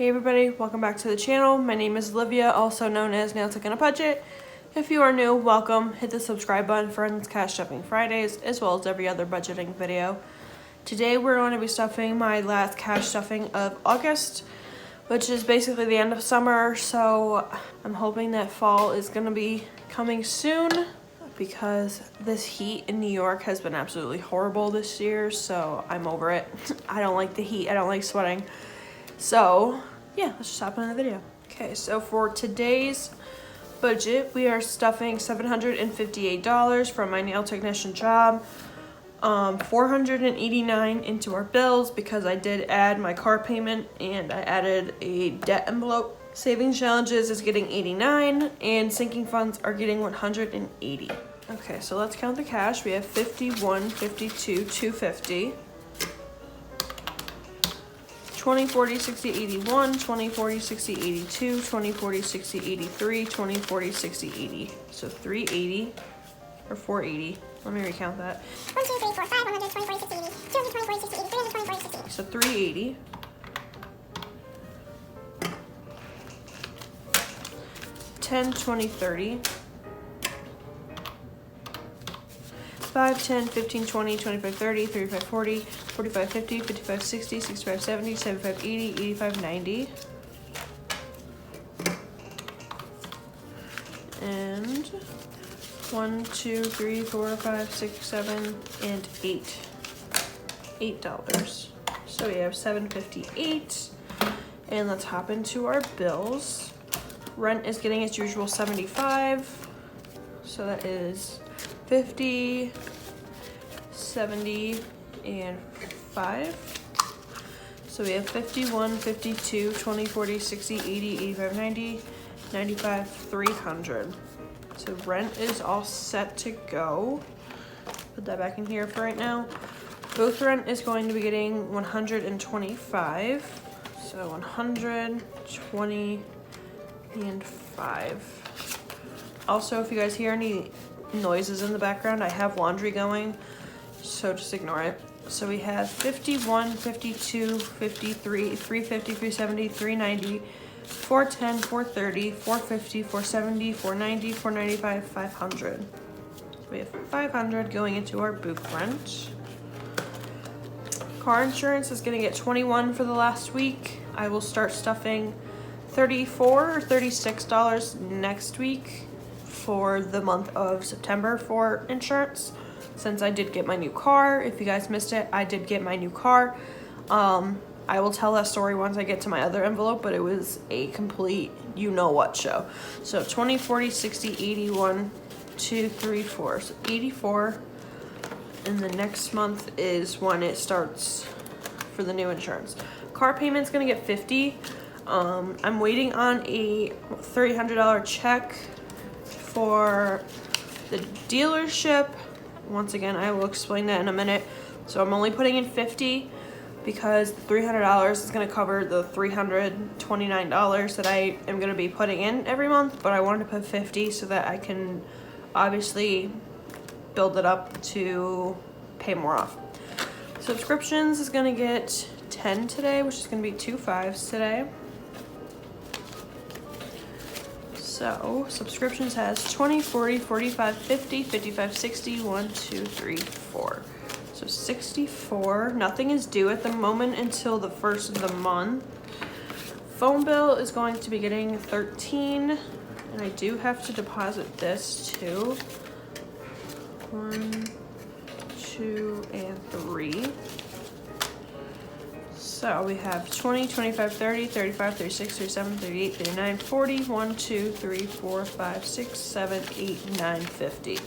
Hey everybody, welcome back to the channel. My name is Olivia, also known as Nail Tech on a Budget. If you are new, welcome. Hit the subscribe button for Cash Stuffing Fridays, as well as every other budgeting video. Today we're going to be stuffing my last cash stuffing of August, which is basically the end of summer, so I'm hoping that fall is going to be coming soon because this heat in New York has been absolutely horrible this year, so I'm over it. I don't like the heat, I don't like sweating. So yeah, let's just hop into the video. Okay, so for today's budget, we are stuffing $758 from my nail technician job. $489 into our bills because I did add my car payment and I added a debt envelope. Savings challenges is getting 89 and sinking funds are getting 180. Okay, so let's count the cash. We have 51, 52, 250. 20, 40, 60, 81, 20, 40, 60, 82, 20, 40, 60, 83, 20, 40, 60, 80. So 380 or 480. Let me recount that. 1, 2, 3, 4, 5, 100, 20, 40, 60, 80, 200, 20, 40, 60, 80, 300, 20, 40, 60, 80. So 380. 10, 20, 30. 5, 10, 15, 20, 25, 30, 35, 40, 45, 50, 55, 60, 65, 70, 75, 80, 85, 90. And 1, 2, 3, 4, 5, 6, 7, and 8. $8. So we have $758. And let's hop into our bills. Rent is getting its usual $75. So that is 50, 70, and 5. So we have 51, 52, 20, 40, 60, 80, 85, 90, 95, 300. So rent is all set to go. Put that back in here for right now. Both rent is going to be getting 125. So 120 and 5. Also, if you guys hear any noises in the background, I have laundry going, so just ignore it. So we have 51, 52, 53, 350, 370, 390, 410, 430, 450, 470, 490, 495, 500. We have 500 going into our booth rent. Car insurance is gonna get 21 for the last week. I will start stuffing $34 or $36 next week for the month of September for insurance, since I did get my new car. If you guys missed it, I did get my new car. I will tell that story once I get to my other envelope, but it was a complete you-know-what show. So 20, 40, 60, 81, 2, 3, 4. So 84. And the next month is when it starts for the new insurance. Car payment's gonna get 50. I'm waiting on a $300 check for the dealership. Once again, I will explain that in a minute. So I'm only putting in 50 because the $300 is going to cover the $329 that I am going to be putting in every month, but I wanted to put 50 so that I can obviously build it up to pay more off. Subscriptions is going to get 10 today, which is going to be 2 5s today. So subscriptions has 20, 40, 45, 50, 55, 60, 1, 2, 3, 4. So 64. Nothing is due at the moment until the first of the month. Phone bill is going to be getting 13. And I do have to deposit this too. 1, 2, and 3. So we have 20, 25, 30, 35, 36, 37, 38, 39, 40, 1, 2, 3, 4, 5, 6, 7, 8, 9, 50.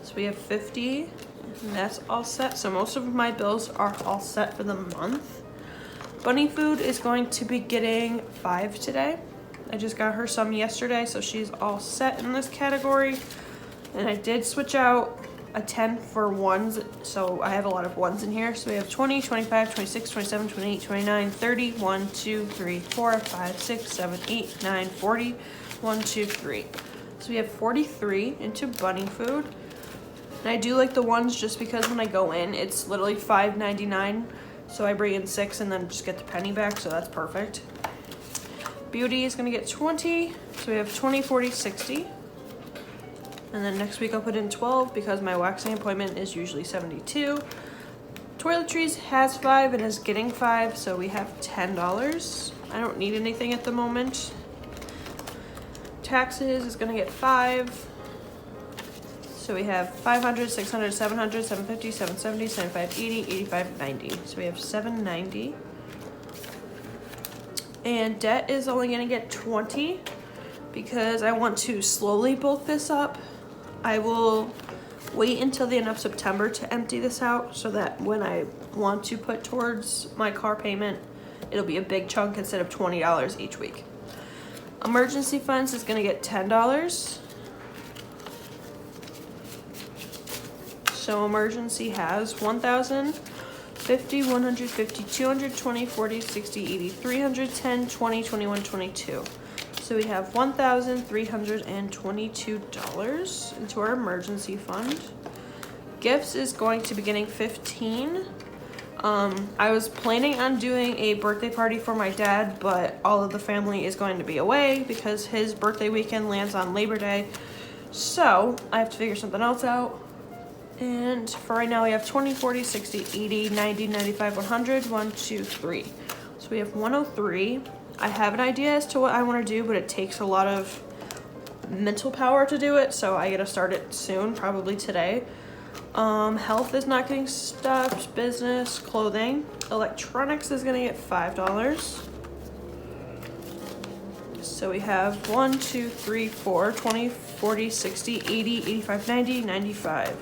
So we have 50, and that's all set. So most of my bills are all set for the month. Bunny food is going to be getting 5 today. I just got her some yesterday, so she's all set in this category. And I did switch out a 10 for ones, so I have a lot of ones in here. So we have 20, 25, 26, 27, 28, 29, 30, 1, 2, 3, 4, 5, 6, 7, 8, 9, 40, 1, 2, 3. So we have 43 into bunny food. And I do like the ones just because when I go in, it's literally $5.99. So I bring in 6 and then just get the penny back, so that's perfect. Beauty is gonna get 20, so we have 20, 40, 60. And then next week I'll put in 12 because my waxing appointment is usually 72. Toiletries has 5 and is getting 5, so we have $10. I don't need anything at the moment. Taxes is gonna get 5. So we have 500, 600, 700, 750, 770, 75, 80, 85, 90. So we have 790. And debt is only gonna get 20 because I want to slowly bulk this up. I will wait until the end of September to empty this out so that when I want to put towards my car payment, it'll be a big chunk instead of $20 each week. Emergency funds is gonna get $10. So emergency has 1,000, 50, 150, 200, 20, 40, 60, 80, 300, 10, 20, 21, 22. So we have $1,322 into our emergency fund. Gifts is going to be getting 15. I was planning on doing a birthday party for my dad, but all of the family is going to be away because his birthday weekend lands on Labor Day. So I have to figure something else out. And for right now, we have 20, 40, 60, 80, 90, 95, 100, 1, 2, 3. So we have 103. I have an idea as to what I want to do, but it takes a lot of mental power to do it, so I gotta start it soon, probably today. Health is not getting stuffed. Business, clothing. Electronics is gonna get $5. So we have 1, 2, 3, 4, 20, 40, 60, 80, 85, 90, 95.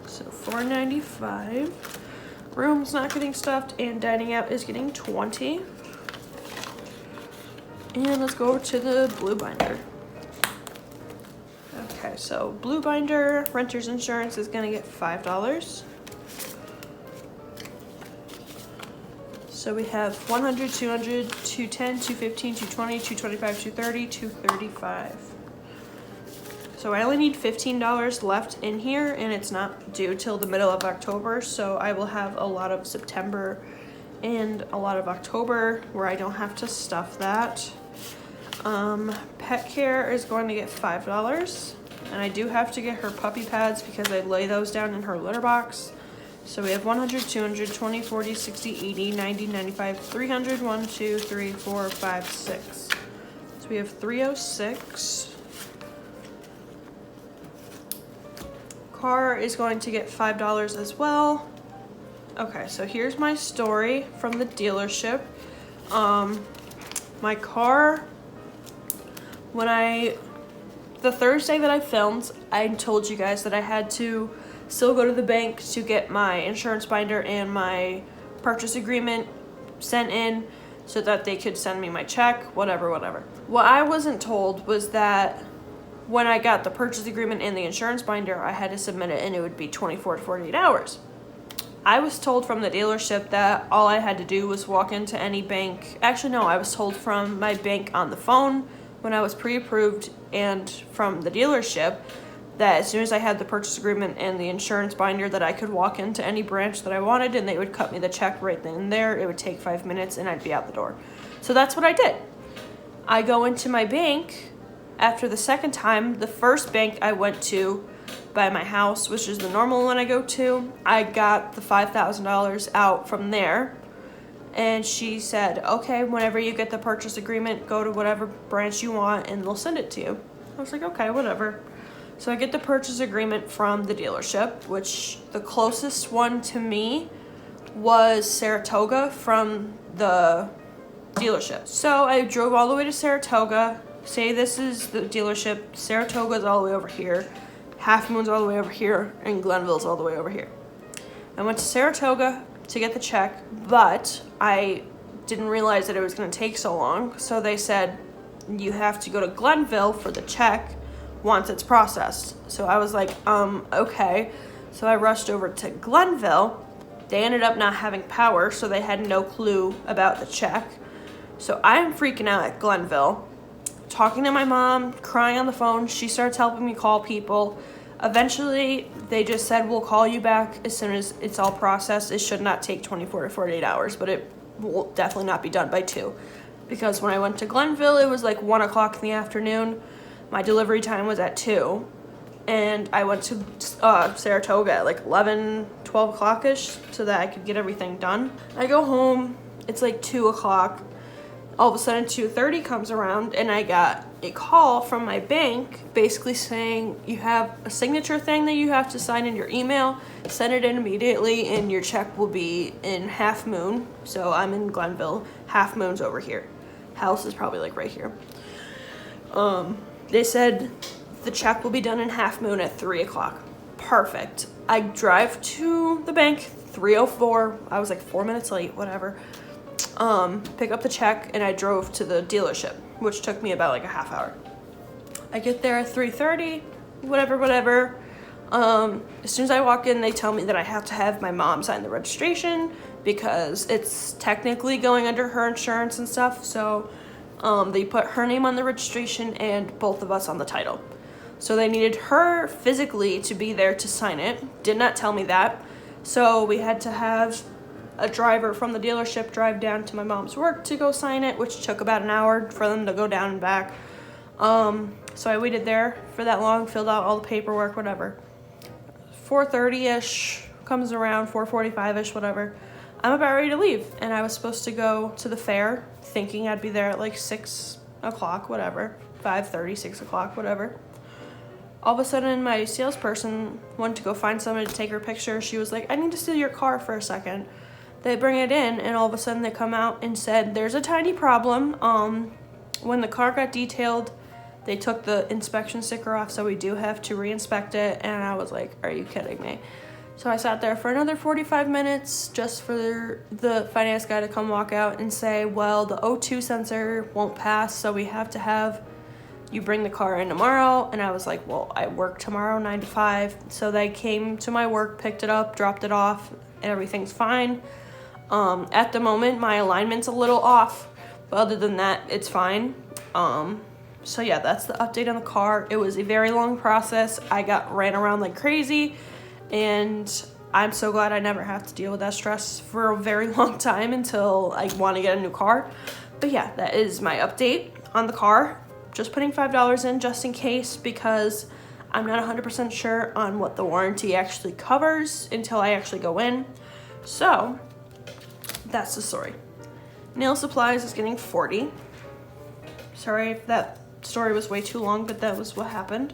So $495. Room's not getting stuffed, and dining out is getting 20. And let's go over to the blue binder. Okay, so blue binder, renter's insurance is gonna get $5. So we have 100, 200, 210, 215, 220, 225, 230, 235. So I only need $15 left in here, and it's not due till the middle of October, so I will have a lot of September and a lot of October where I don't have to stuff that. Pet care is going to get $5, and I do have to get her puppy pads because I lay those down in her litter box. So we have 100, 200, 20, 40, 60, 80, 90, 95, 300, 1, 2, 3, 4, 5, 6. So we have 306. Car is going to get $5 as well. Okay, so here's my story from the dealership. My car, the Thursday that I filmed, I told you guys that I had to still go to the bank to get my insurance binder and my purchase agreement sent in so that they could send me my check, whatever. What I wasn't told was that when I got the purchase agreement and the insurance binder, I had to submit it and it would be 24 to 48 hours. I was told from the dealership that all I had to do was walk into any bank. Actually, no, I was told from my bank on the phone when I was pre-approved and from the dealership that as soon as I had the purchase agreement and the insurance binder that I could walk into any branch that I wanted and they would cut me the check right then and there. It would take 5 minutes and I'd be out the door. So that's what I did. I go into my bank. After the second time, the first bank I went to by my house, which is the normal one I go to, I got the $5,000 out from there. And she said, okay, whenever you get the purchase agreement, go to whatever branch you want and they'll send it to you. I was like, okay, whatever. So I get the purchase agreement from the dealership, which the closest one to me was Saratoga from the dealership. So I drove all the way to Saratoga. Say this is the dealership, Saratoga's all the way over here, Half Moon's all the way over here, and Glenville's all the way over here. I went to Saratoga to get the check, but I didn't realize that it was going to take so long, so they said you have to go to Glenville for the check once it's processed. So I was like, okay. So I rushed over to Glenville. They ended up not having power, so they had no clue about the check. So I'm freaking out at Glenville, talking to my mom, crying on the phone. She starts helping me call people. Eventually, they just said, we'll call you back as soon as it's all processed. It should not take 24 to 48 hours, but it will definitely not be done by 2. because when I went to Glenville, it was like 1 o'clock in the afternoon. My delivery time was at 2. And I went to Saratoga at like 11, 12 o'clock-ish so that I could get everything done. I go home, it's like 2 o'clock. All of a sudden 2:30 comes around and I got a call from my bank basically saying you have a signature thing that you have to sign in your email, send it in immediately and your check will be in Half Moon. So I'm in Glenville, Half Moon's over here. House is probably like right here. They said the check will be done in Half Moon at 3 o'clock. Perfect. I drive to the bank, 3:04. I was like 4 minutes late, whatever. Pick up the check and I drove to the dealership, which took me about like a half hour. I get there at 3:30, whatever. As soon as I walk in, they tell me that I have to have my mom sign the registration because it's technically going under her insurance and stuff. So they put her name on the registration and both of us on the title. So they needed her physically to be there to sign it. Did not tell me that. So we had to have a driver from the dealership drive down to my mom's work to go sign it, which took about an hour for them to go down and back. So I waited there for that long, filled out all the paperwork, whatever. 4:30-ish comes around, 4:45-ish, whatever. I'm about ready to leave, and I was supposed to go to the fair, thinking I'd be there at like 6 o'clock, whatever, 5:30, 6 o'clock, whatever. All of a sudden, my salesperson wanted to go find somebody to take her picture. She was like, I need to steal your car for a second. They bring it in, and all of a sudden they come out and said, there's a tiny problem. When the car got detailed, they took the inspection sticker off, so we do have to re-inspect it. And I was like, are you kidding me? So I sat there for another 45 minutes just for the finance guy to come walk out and say, well, the O2 sensor won't pass, so we have to have you bring the car in tomorrow. And I was like, well, I work tomorrow 9 to 5. So they came to my work, picked it up, dropped it off, and everything's fine. At the moment, my alignment's a little off, but other than that, it's fine. So yeah, that's the update on the car. It was a very long process. I got ran around like crazy, and I'm so glad I never have to deal with that stress for a very long time until I want to get a new car. But yeah, that is my update on the car. Just putting $5 in just in case, because I'm not 100% sure on what the warranty actually covers until I actually go in. So that's the story. Nail supplies is getting 40. Sorry if that story was way too long, but that was what happened.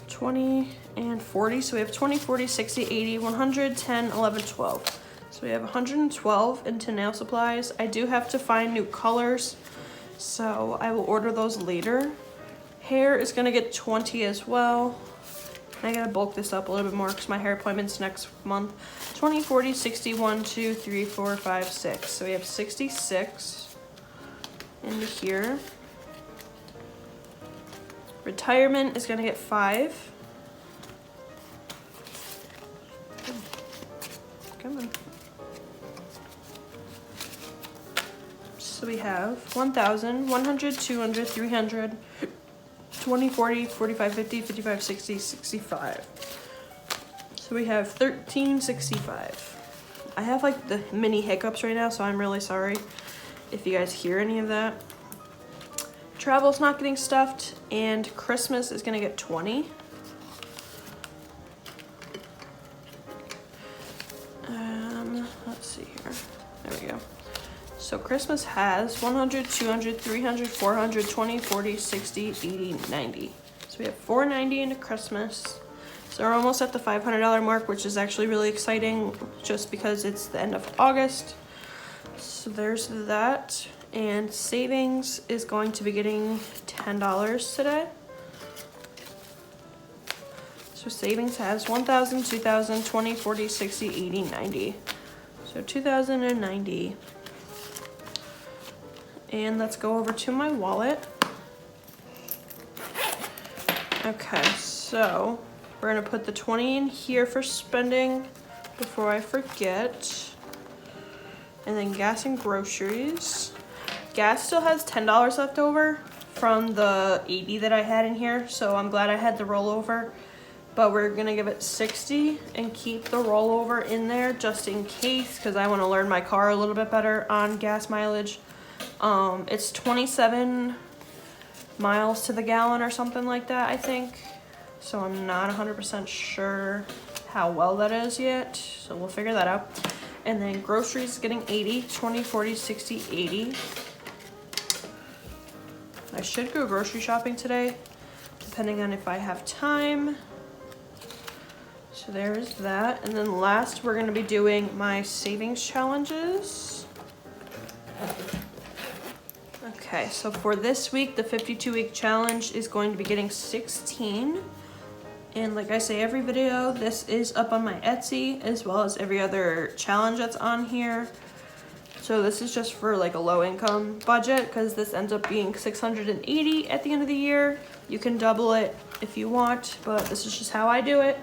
20 and 40. So we have 20, 40, 60, 80, 100, 10, 11, 12. So we have 112 into nail supplies. I do have to find new colors, so I will order those later. Hair is gonna get 20 as well. I gotta bulk this up a little bit more because my hair appointment's next month. 20, 40, 60, 1, 2, 3, 4, 5, 6. So we have 66 into here. Retirement is gonna get 5. Come on. So we have 1,000, 100, 200, 300, 20, 40, 45, 50, 55, 60, 65. So we have 1365. I have like the mini hiccups right now, so I'm really sorry if you guys hear any of that. Travel's not getting stuffed, and Christmas is gonna get 20. Let's see here. There we go. So Christmas has 100, 200, 300, 400, 20, 40, 60, 80, 90. So we have 490 into Christmas. So we're almost at the $500 mark, which is actually really exciting just because it's the end of August. So there's that. And savings is going to be getting $10 today. So savings has 1,000, 2,000, 20, 40, 60, 80, 90. So 2,090. And let's go over to my wallet. Okay, so we're gonna put the 20 in here for spending before I forget. And then gas and groceries. Gas still has $10 left over from the 80 that I had in here, so I'm glad I had the rollover. But we're gonna give it 60 and keep the rollover in there just in case, because I wanna learn my car a little bit better on gas mileage. It's 27 miles to the gallon or something like that, I think. So I'm not 100% sure how well that is yet. So we'll figure that out. And then groceries getting 80, 20, 40, 60, 80. I should go grocery shopping today, depending on if I have time. So there's that. And then last, we're gonna be doing my savings challenges. Okay, so for this week, the 52-week challenge is going to be getting 16. And like I say every video, this is up on my Etsy, as well as every other challenge that's on here. So this is just for like a low income budget, because this ends up being 680 at the end of the year. You can double it if you want, but this is just how I do it.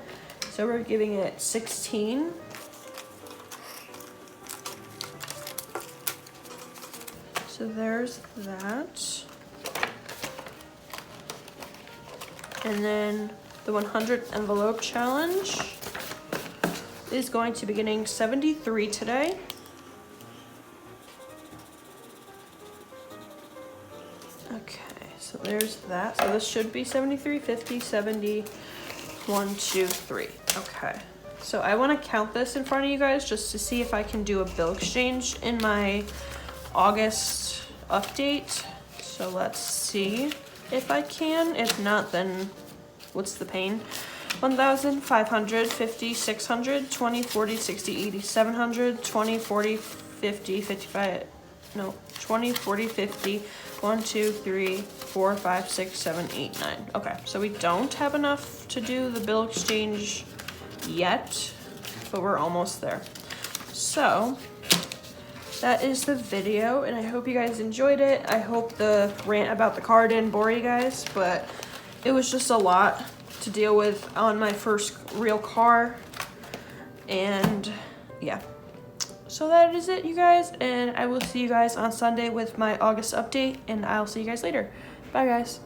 So we're giving it 16. So there's that. And then the 100 envelope challenge is going to be getting 73 today. Okay, so there's that. So this should be 73, 50, 70, 1, 2, 3. Okay. So I want to count this in front of you guys just to see if I can do a bill exchange in my August update. So let's see if I can. If not, then what's the pain? 1,000, 500, 50, 600, 20, 40, 60, 80, 700, 20, 40, 50, 55, no, 20, 40, 50, 1, 2, 3, 4, 5, 6, 7, 8, 9. Okay, so we don't have enough to do the bill exchange yet, but we're almost there. So that is the video, and I hope you guys enjoyed it. I hope the rant about the car didn't bore you guys, but it was just a lot to deal with on my first real car. And yeah, so that is it, you guys, and I will see you guys on Sunday with my August update, and I'll see you guys later. Bye, guys.